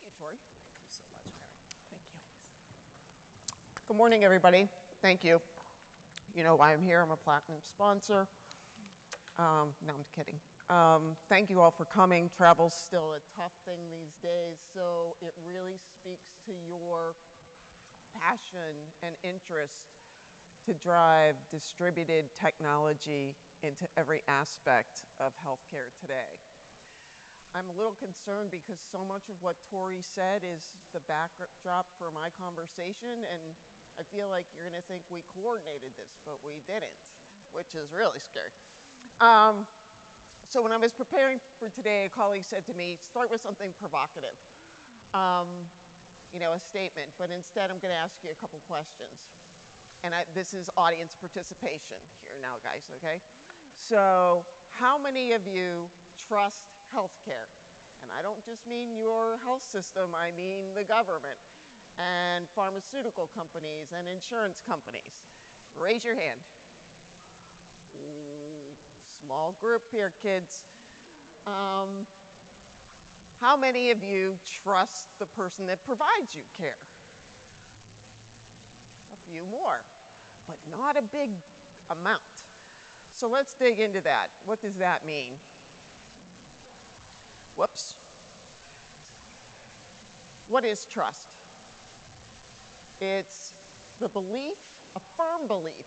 Thank you, Tori. Thank you so much, Mary. Thank you. Good morning, everybody. Thank you. You know why I'm here. I'm a platinum sponsor. No, I'm kidding. Thank you all for coming. Travel's still a tough thing these days, so it really speaks to your passion and interest to drive distributed technology into every aspect of healthcare today. I'm a little concerned because so much of what Tori said is the backdrop for my conversation, and I feel like you're going to think we coordinated this, but we didn't, which is really scary. So when I was preparing for today, a colleague said to me, start with something provocative, a statement, but instead I'm going to ask you a couple questions. And this is audience participation here now, guys, okay? So how many of you trust healthcare? And I don't just mean your health system, I mean the government and pharmaceutical companies and insurance companies. Raise your hand. Small group here, kids. How many of you trust the person that provides you care? A few more, but not a big amount. So let's dig into that. What does that mean? Whoops. What is trust? It's the belief, a firm belief,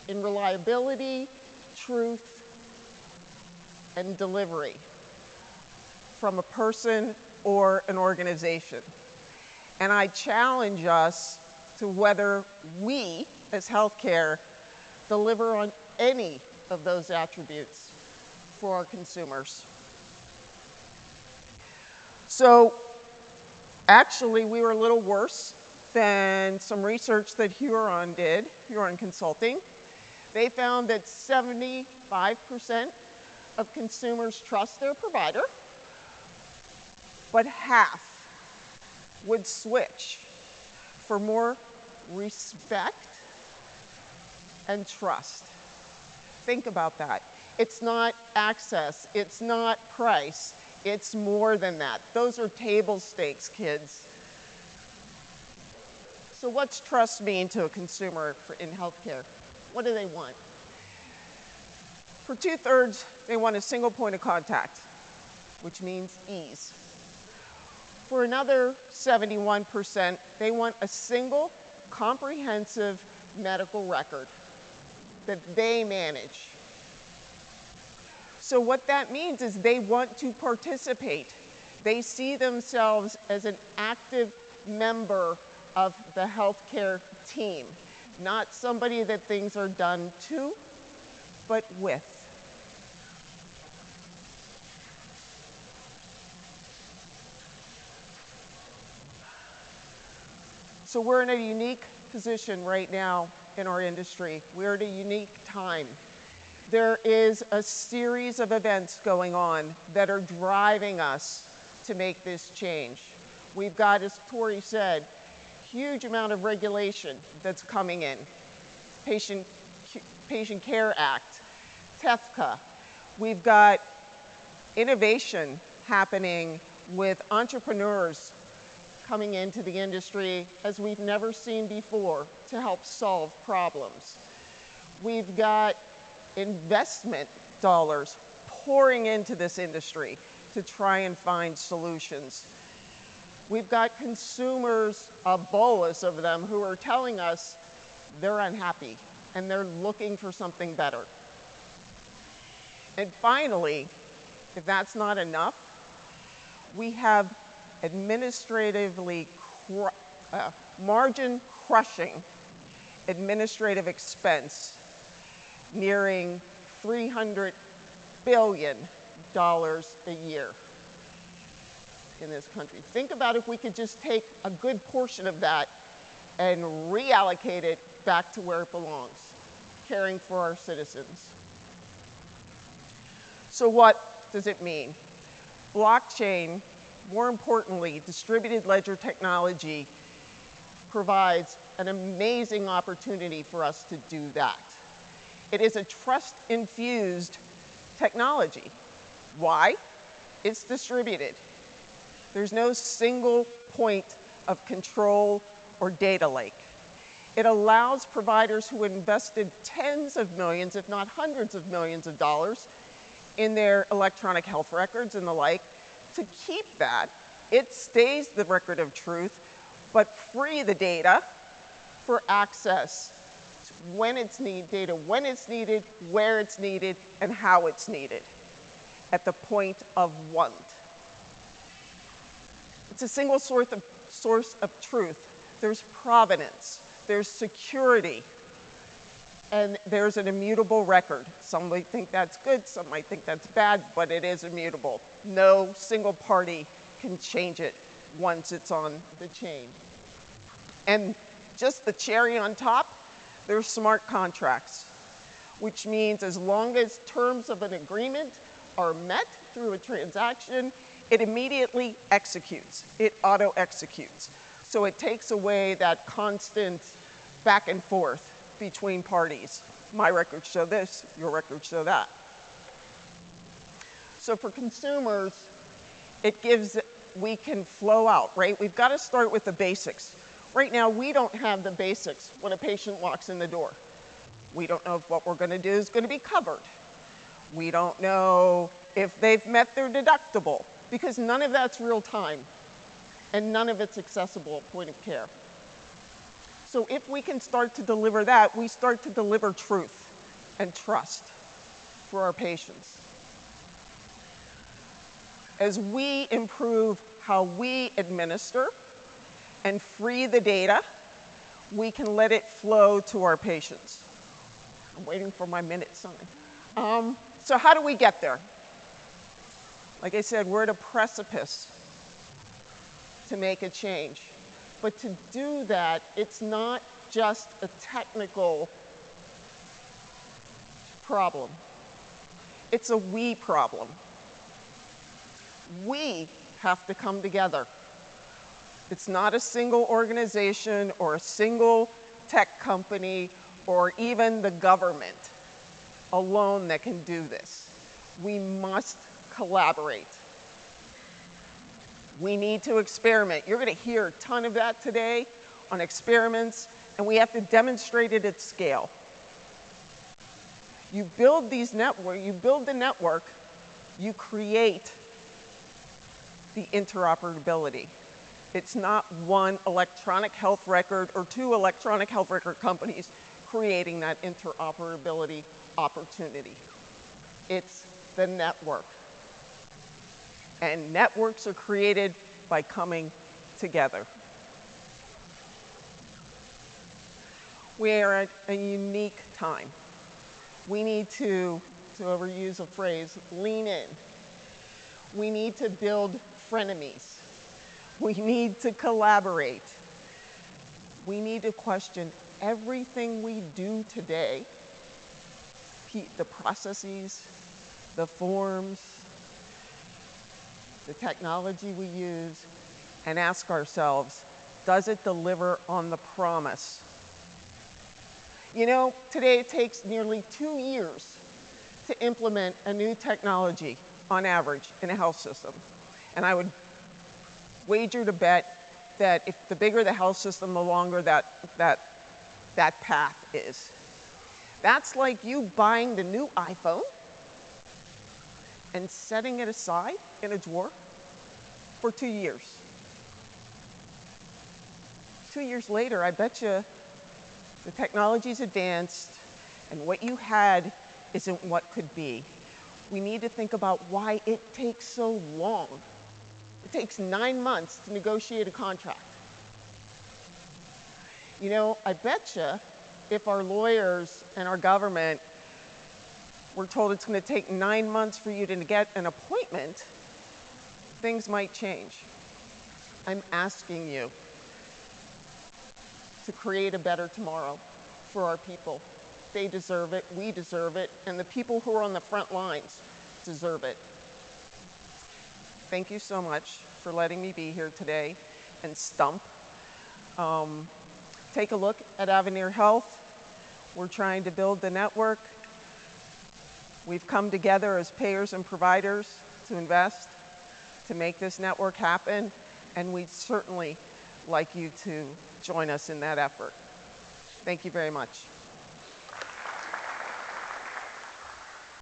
in reliability, truth, and delivery from a person or an organization. And I challenge us to whether we, as healthcare, deliver on any of those attributes for our consumers. So actually, we were a little worse than some research that Huron did, Huron Consulting. They found that 75% of consumers trust their provider, but half would switch for more respect and trust. Think about that. It's not access, it's not price, it's more than that. Those are table stakes, kids. So what's trust mean to a consumer in healthcare? What do they want? For 2/3, they want a single point of contact, which means ease. For another 71%, they want a single comprehensive medical record that they manage. So what that means is they want to participate. They see themselves as an active member of the healthcare team, not somebody that things are done to, but with. So we're in a unique position right now in our industry. We're at a unique time. There is a series of events going on that are driving us to make this change. We've got, as Tori said, huge amount of regulation that's coming in. Patient Care Act, TEFCA. We've got innovation happening with entrepreneurs coming into the industry as we've never seen before to help solve problems. We've got investment dollars pouring into this industry to try and find solutions. We've got consumers, a bolus of them, who are telling us they're unhappy and they're looking for something better. And finally, if that's not enough, we have administratively margin-crushing administrative expense nearing $300 billion a year in this country. Think about if we could just take a good portion of that and reallocate it back to where it belongs, caring for our citizens. So what does it mean? Blockchain, more importantly, distributed ledger technology, provides an amazing opportunity for us to do that. It is a trust-infused technology. Why? It's distributed. There's no single point of control or data lake. It allows providers who invested tens of millions, if not hundreds of millions of dollars in their electronic health records and the like, to keep that. It stays the record of truth, but free the data for access when it's needed, where it's needed, and how it's needed at the point of want. It's a single source of truth. There's provenance, there's security, and there's an immutable record. Some might think that's good, some might think that's bad, but it is immutable. No single party can change it once it's on the chain. And just the cherry on top, there's smart contracts, which means as long as terms of an agreement are met through a transaction, it immediately executes. It auto-executes. So it takes away that constant back and forth between parties. My records show this, your records show that. So for consumers, we can flow out, right? We've got to start with the basics. Right now, we don't have the basics when a patient walks in the door. We don't know if what we're going to do is going to be covered. We don't know if they've met their deductible, because none of that's real time, and none of it's accessible at point of care. So if we can start to deliver that, we start to deliver truth and trust for our patients. As we improve how we administer and free the data, we can let it flow to our patients. I'm waiting for my minute sign. So how do we get there? Like I said, we're at a precipice to make a change. But to do that, it's not just a technical problem. It's a we problem. We have to come together. It's not a single organization or a single tech company or even the government alone that can do this. We must collaborate. We need to experiment. You're going to hear a ton of that today on experiments, and we have to demonstrate it at scale. You build the network, you create the interoperability. It's not one electronic health record or two electronic health record companies creating that interoperability opportunity. It's the network. And networks are created by coming together. We are at a unique time. We need to overuse a phrase, lean in. We need to build frenemies. We need to collaborate. We need to question everything we do today, the processes, the forms, the technology we use, and ask ourselves, does it deliver on the promise? You know, today it takes nearly 2 years to implement a new technology on average in a health system. And I would wager to bet that if the bigger the health system, the longer that path is. That's like you buying the new iPhone and setting it aside in a drawer for 2 years. 2 years later, I bet you the technology's advanced and what you had isn't what could be. We need to think about why it takes so long. It takes 9 months to negotiate a contract. You know, I bet you if our lawyers and our government were told it's going to take 9 months for you to get an appointment, things might change. I'm asking you to create a better tomorrow for our people. They deserve it, we deserve it, and the people who are on the front lines deserve it. Thank you so much for letting me be here today and stump. Take a look at Avaneer Health. We're trying to build the network. We've come together as payers and providers to invest. to make this network happen, and we'd certainly like you to join us in that effort. Thank you very much.